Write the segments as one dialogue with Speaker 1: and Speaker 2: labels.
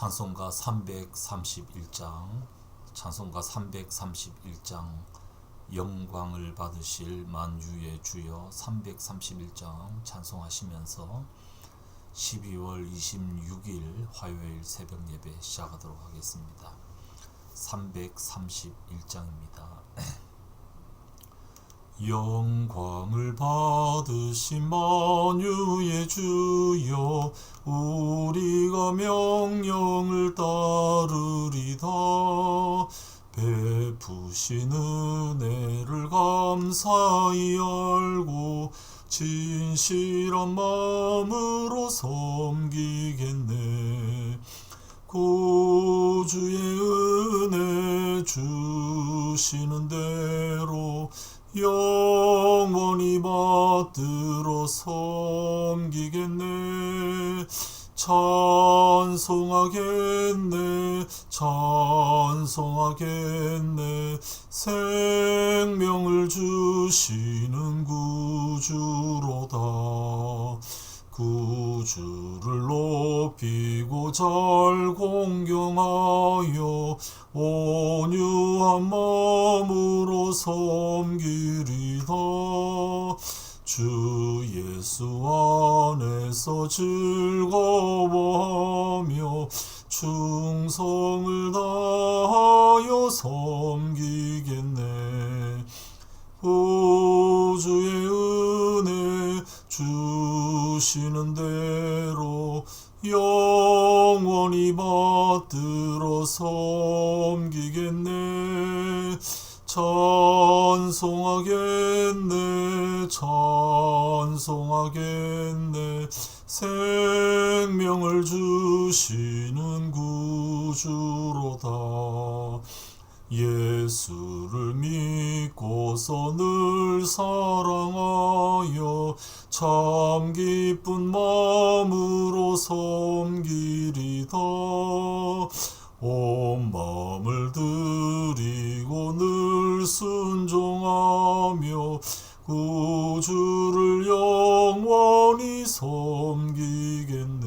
Speaker 1: 찬송가 331장 찬송가 331장 영광을 받으실 만유의 주여 331장 찬송하시면서 12월 26일 화요일 새벽 예배 시작하도록 하겠습니다. 331장입니다. 영광을 받으신 만유의 주여 우리가 명령을 따르리다. 베푸신 은혜를 감사히 알고 진실한 마음으로 섬기겠네. 구주의 은혜 주시는 대로 영원히 받들어 섬기겠네. 찬송하겠네 찬송하겠네. 생명을 주시는 구주로다. 구주를 높이고 잘 공경하여 온유한 마음으로 섬기리다. 주 예수 안에서 즐거워하며 충성을 다하여 섬기겠네. 구주의 은혜 주시는 대로 영원히 받들어 섬기겠네. 찬송하겠네 찬송하겠네. 생명을 주시는 구주로다. 예수를 믿고서 늘 사랑하여 참 기쁜 마음으로 섬기리다. 온 마음을 드리고 늘 순종하며 구주를 영원히 섬기겠네.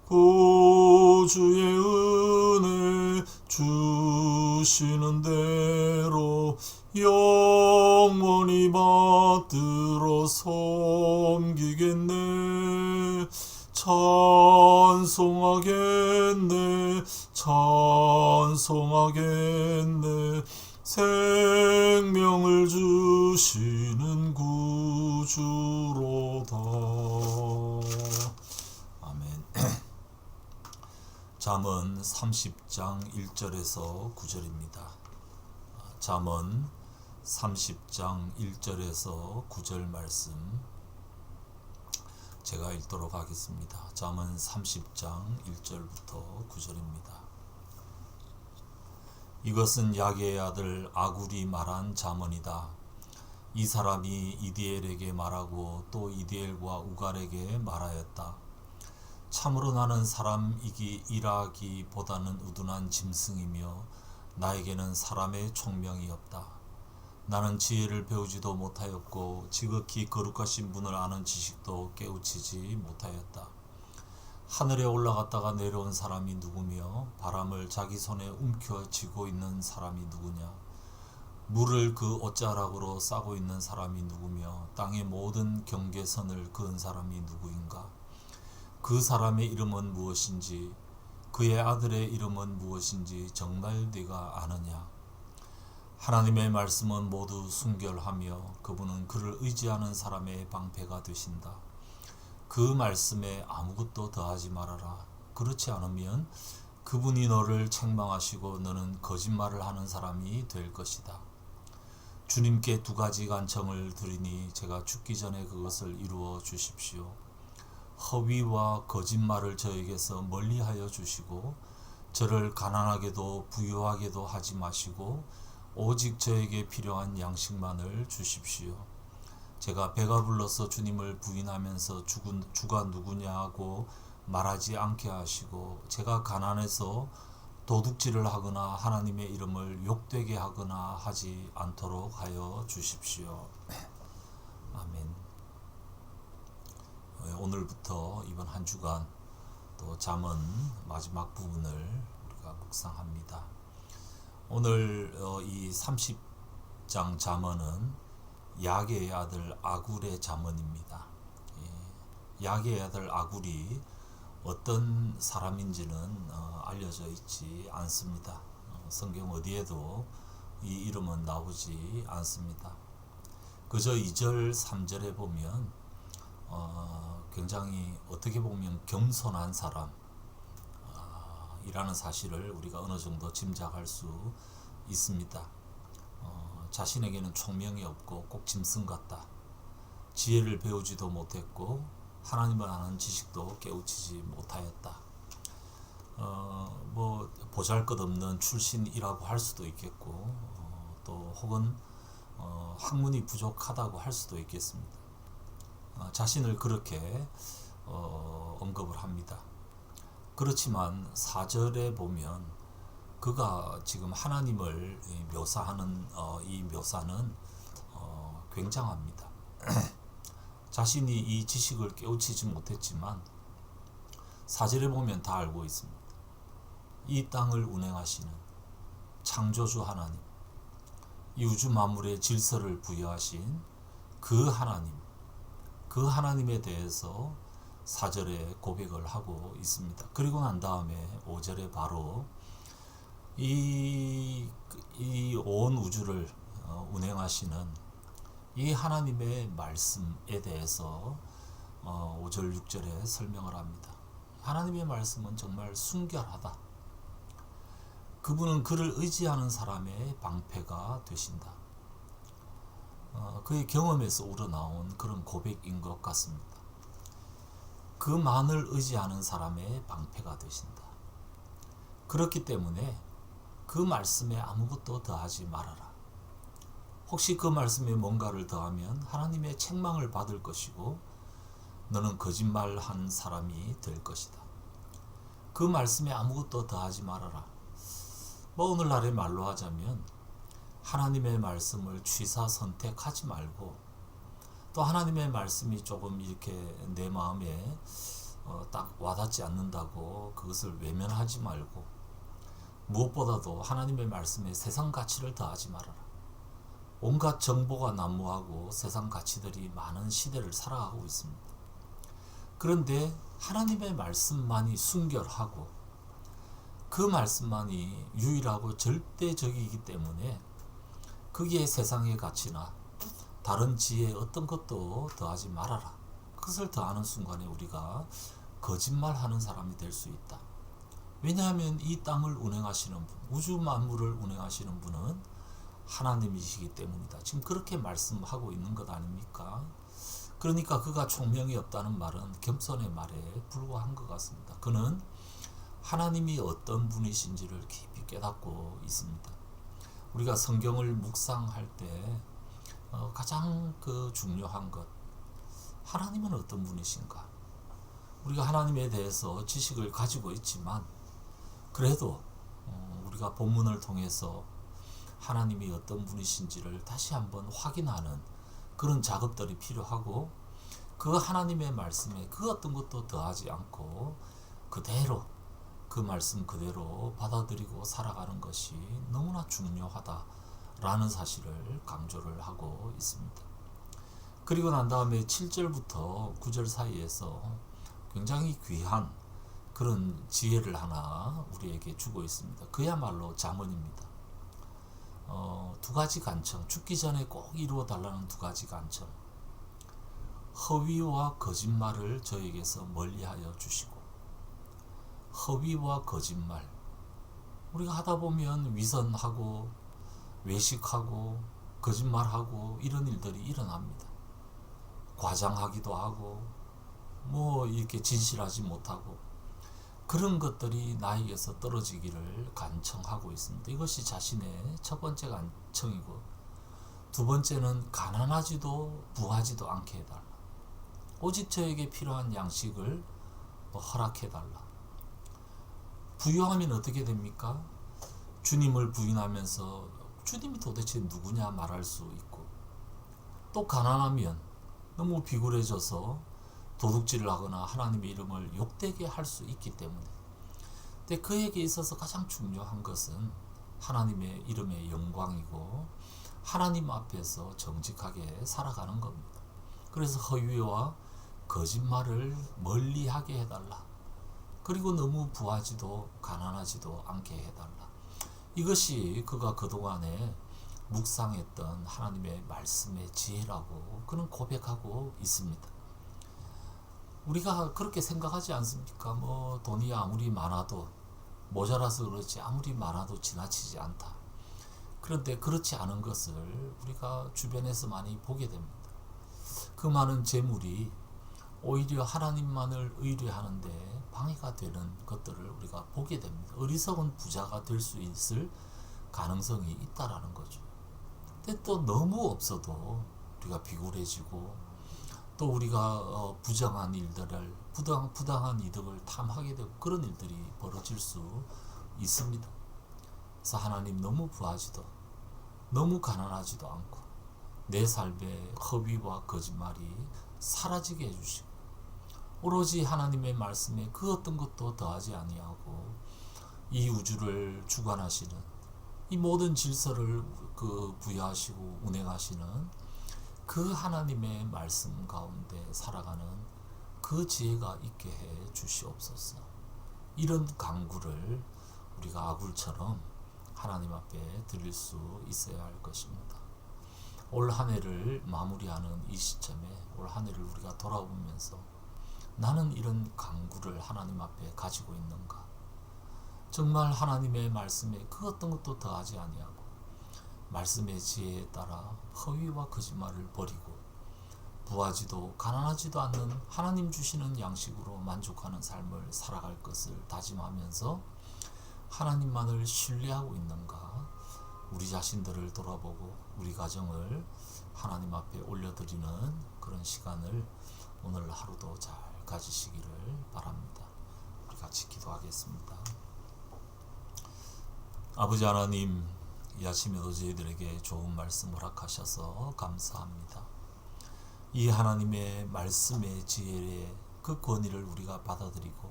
Speaker 1: 구주의 은혜 주시는 대로 영원히 받들어 섬기겠네. 찬송하겠네 찬송하겠네. 생명을 주시는 구주로다. 아멘. 잠언 30장 1절에서 9절입니다. 잠언 30장 1절에서 9절 말씀 제가 읽도록 하겠습니다. 잠언 30장 1절부터 9절입니다. 이것은 야게의 아들 아굴이 말한 잠언이다. 이 사람이 이디엘에게 말하고 또 이디엘과 우갈에게 말하였다. 참으로 나는 사람이기 일하기보다는 우둔한 짐승이며 나에게는 사람의 총명이 없다. 나는 지혜를 배우지도 못하였고 지극히 거룩하신 분을 아는 지식도 깨우치지 못하였다. 하늘에 올라갔다가 내려온 사람이 누구며 바람을 자기 손에 움켜쥐고 있는 사람이 누구냐. 물을 그 옷자락으로 싸고 있는 사람이 누구며 땅의 모든 경계선을 그은 사람이 누구인가. 그 사람의 이름은 무엇인지 그의 아들의 이름은 무엇인지 정말 네가 아느냐. 하나님의 말씀은 모두 순결하며 그분은 그를 의지하는 사람의 방패가 되신다. 그 말씀에 아무것도 더하지 말아라. 그렇지 않으면 그분이 너를 책망하시고 너는 거짓말을 하는 사람이 될 것이다. 주님께 두 가지 간청을 드리니 제가 죽기 전에 그것을 이루어 주십시오. 허위와 거짓말을 저에게서 멀리하여 주시고 저를 가난하게도 부유하게도 하지 마시고 오직 저에게 필요한 양식만을 주십시오. 제가 배가 불러서 주님을 부인하면서 주가 누구냐 하고 말하지 않게 하시고 제가 가난해서 도둑질을 하거나 하나님의 이름을 욕되게 하거나 하지 않도록 하여 주십시오. 아멘. 오늘부터 이번 한 주간 또 잠언 마지막 부분을 우리가 묵상합니다. 오늘 이 30장 잠언은 야게의 아들 아굴의 잠언입니다. 야게의 아들 아굴이 어떤 사람인지는 알려져 있지 않습니다. 성경 어디에도 이 이름은 나오지 않습니다. 그저 2절 3절에 보면 굉장히 어떻게 보면 겸손한 사람 이라는 사실을 우리가 어느 정도 짐작할 수 있습니다. 자신에게는 총명이 없고 꼭 짐승 같다. 지혜를 배우지도 못했고 하나님을 아는 지식도 깨우치지 못하였다. 뭐 보잘것없는 출신이라고 할 수도 있겠고 또 혹은 학문이 부족하다고 할 수도 있겠습니다. 자신을 그렇게 언급을 합니다. 그렇지만 4절에 보면 그가 지금 하나님을 묘사하는 이 묘사는 굉장합니다. 자신이 이 지식을 깨우치지 못했지만 4절에 보면 다 알고 있습니다. 이 땅을 운행하시는 창조주 하나님, 이 우주 만물의 질서를 부여하신 그 하나님, 그 하나님에 대해서 4절에 고백을 하고 있습니다. 그리고 난 다음에 5절에 바로 이 온 우주를 운행하시는 이 하나님의 말씀에 대해서 5절 6절에 설명을 합니다. 하나님의 말씀은 정말 순결하다. 그분은 그를 의지하는 사람의 방패가 되신다. 그의 경험에서 우러나온 그런 고백인 것 같습니다. 그만을 의지하는 사람의 방패가 되신다. 그렇기 때문에 그 말씀에 아무것도 더하지 말아라. 혹시 그 말씀에 뭔가를 더하면 하나님의 책망을 받을 것이고 너는 거짓말한 사람이 될 것이다. 그 말씀에 아무것도 더하지 말아라. 뭐 오늘날의 말로 하자면 하나님의 말씀을 취사 선택하지 말고 또 하나님의 말씀이 조금 이렇게 내 마음에 딱 와닿지 않는다고 그것을 외면하지 말고 무엇보다도 하나님의 말씀에 세상 가치를 더하지 말아라. 온갖 정보가 난무하고 세상 가치들이 많은 시대를 살아가고 있습니다. 그런데 하나님의 말씀만이 순결하고 그 말씀만이 유일하고 절대적이기 때문에 거기에 세상의 가치나 다른 지혜 어떤 것도 더하지 말아라. 그것을 더하는 순간에 우리가 거짓말하는 사람이 될 수 있다. 왜냐하면 이 땅을 운행하시는 분, 우주 만물을 운행하시는 분은 하나님이시기 때문이다. 지금 그렇게 말씀하고 있는 것 아닙니까? 그러니까 그가 총명이 없다는 말은 겸손의 말에 불과한 것 같습니다. 그는 하나님이 어떤 분이신지를 깊이 깨닫고 있습니다. 우리가 성경을 묵상할 때 가장 중요한 것, 하나님은 어떤 분이신가? 우리가 하나님에 대해서 지식을 가지고 있지만 그래도 우리가 본문을 통해서 하나님이 어떤 분이신지를 다시 한번 확인하는 그런 작업들이 필요하고 그 하나님의 말씀에 그 어떤 것도 더하지 않고 그대로 그 말씀 그대로 받아들이고 살아가는 것이 너무나 중요하다라는 사실을 강조를 하고 있습니다. 그리고 난 다음에 7절부터 9절 사이에서 굉장히 귀한 그런 지혜를 하나 우리에게 주고 있습니다. 그야말로 잠언입니다. 두 가지 간청, 죽기 전에 꼭 이루어 달라는 두 가지 간청. 허위와 거짓말을 저에게서 멀리하여 주시고, 허위와 거짓말. 우리가 하다 보면 위선하고 외식하고 거짓말하고 이런 일들이 일어납니다. 과장하기도 하고 뭐 이렇게 진실하지 못하고 그런 것들이 나에게서 떨어지기를 간청하고 있습니다. 이것이 자신의 첫 번째 간청이고 두 번째는 가난하지도 부하지도 않게 해달라. 오직 저에게 필요한 양식을 허락해달라. 부유하면 어떻게 됩니까? 주님을 부인하면서 주님이 도대체 누구냐 말할 수 있고 또 가난하면 너무 비굴해져서 도둑질을 하거나 하나님의 이름을 욕되게 할 수 있기 때문에. 근데 그에게 있어서 가장 중요한 것은 하나님의 이름의 영광이고 하나님 앞에서 정직하게 살아가는 겁니다. 그래서 허위와 거짓말을 멀리하게 해달라. 그리고 너무 부하지도 가난하지도 않게 해달라. 이것이 그가 그동안에 묵상했던 하나님의 말씀의 지혜라고 그는 고백하고 있습니다. 우리가 그렇게 생각하지 않습니까? 돈이 아무리 많아도 모자라서 그렇지 아무리 많아도 지나치지 않다. 그런데 그렇지 않은 것을 우리가 주변에서 많이 보게 됩니다. 그 많은 재물이 오히려 하나님만을 의뢰하는데 방해가 되는 것들을 우리가 보게 됩니다. 어리석은 부자가 될 수 있을 가능성이 있다라는 거죠. 근데 또 너무 없어도 우리가 비굴해지고 또 우리가 부정한 일들을 부당한 이득을 탐하게 되고 그런 일들이 벌어질 수 있습니다. 그래서 하나님 너무 부하지도 너무 가난하지도 않고 내 삶의 허위와 거짓말이 사라지게 해주시고 오로지 하나님의 말씀에 그 어떤 것도 더하지 아니하고 이 우주를 주관하시는 이 모든 질서를 부여하시고 운행하시는 그 하나님의 말씀 가운데 살아가는 그 지혜가 있게 해 주시옵소서. 이런 간구를 우리가 아굴처럼 하나님 앞에 드릴 수 있어야 할 것입니다. 올 한 해를 마무리하는 이 시점에 올 한 해를 우리가 돌아보면서 나는 이런 간구를 하나님 앞에 가지고 있는가? 정말 하나님의 말씀에 그 어떤 것도 더하지 아니하고 말씀의 지혜에 따라 허위와 거짓말을 버리고 부하지도 가난하지도 않는 하나님 주시는 양식으로 만족하는 삶을 살아갈 것을 다짐하면서 하나님만을 신뢰하고 있는가? 우리 자신들을 돌아보고 우리 가정을 하나님 앞에 올려드리는 그런 시간을 오늘 하루도 잘 가지시기를 바랍니다. 우리 같이 기도하겠습니다. 아버지 하나님, 이 아침에도 저희들에게 좋은 말씀 허락하셔서 감사합니다. 이 하나님의 말씀의 지혜의 그 권위를 우리가 받아들이고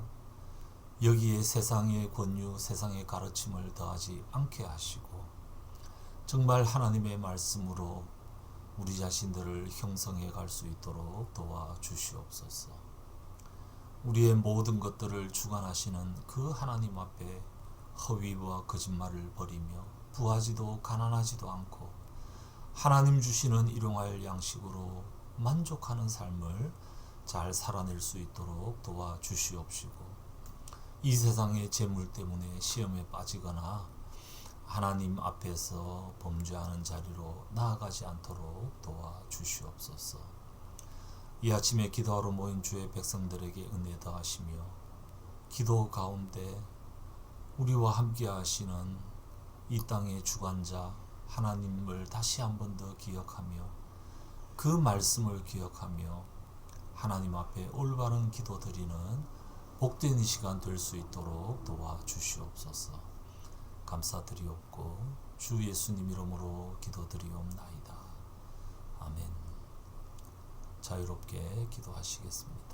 Speaker 1: 여기에 세상의 권유, 세상의 가르침을 더하지 않게 하시고 정말 하나님의 말씀으로 우리 자신들을 형성해 갈 수 있도록 도와주시옵소서. 우리의 모든 것들을 주관하시는 그 하나님 앞에 허위와 거짓말을 버리며 부하지도 가난하지도 않고 하나님 주시는 일용할 양식으로 만족하는 삶을 잘 살아낼 수 있도록 도와주시옵시고 이 세상의 재물 때문에 시험에 빠지거나 하나님 앞에서 범죄하는 자리로 나아가지 않도록 도와주시옵소서. 이 아침에 기도하러 모인 주의 백성들에게 은혜 더하시며 기도 가운데 우리와 함께 하시는 이 땅의 주관자 하나님을 다시 한 번 더 기억하며 그 말씀을 기억하며 하나님 앞에 올바른 기도 드리는 복된 이 시간 될 수 있도록 도와주시옵소서. 감사드리옵고 주 예수님 이름으로 기도드리옵나이다. 아멘. 자유롭게 기도하시겠습니다.